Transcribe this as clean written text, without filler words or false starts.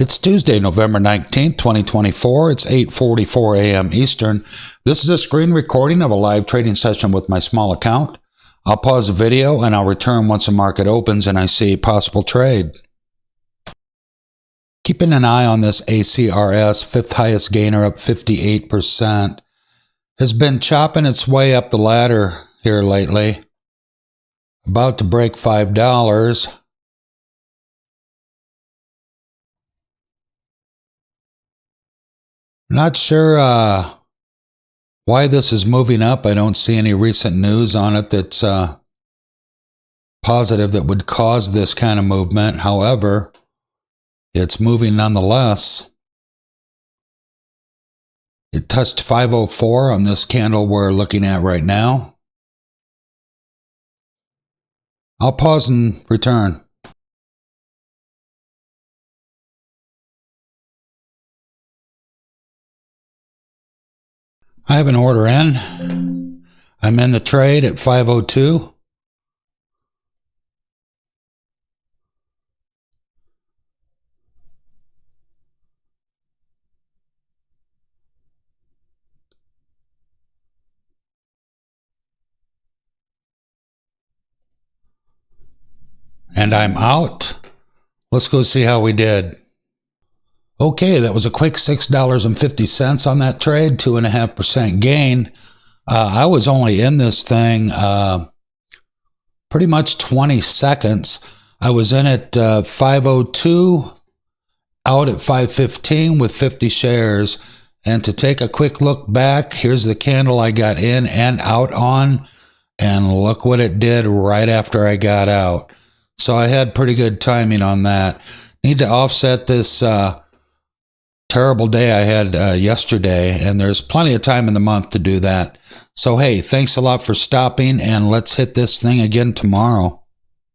It's Tuesday, November 19th, 2024. It's 8:44 a.m. Eastern. This is a screen recording of a live trading session with my small account. I'll pause the video and I'll return once the market opens and I see a possible trade. Keeping an eye on this ACRS, fifth highest gainer, up 58%. Has been chopping its way up the ladder here lately. About to break $5. Not sure why this is moving up. I don't see any recent news on it that's positive that would cause this kind of movement. However, it's moving nonetheless. It touched 504 on this candle we're looking at right now. I'll pause and return. I have an order in. I'm in the trade at 502. And I'm out. Let's go see how we did. Okay, that was a quick $6.50 on that trade, 2.5% gain. I was only in this thing pretty much 20 seconds. I was in at 502, out at 515 with 50 shares. And to take a quick look back, here's the candle I got in and out on. And look what it did right after I got out. So I had pretty good timing on that. Need to offset this terrible day I had yesterday, and there's plenty of time in the month to do that. So hey, thanks a lot for stopping, and let's hit this thing again tomorrow.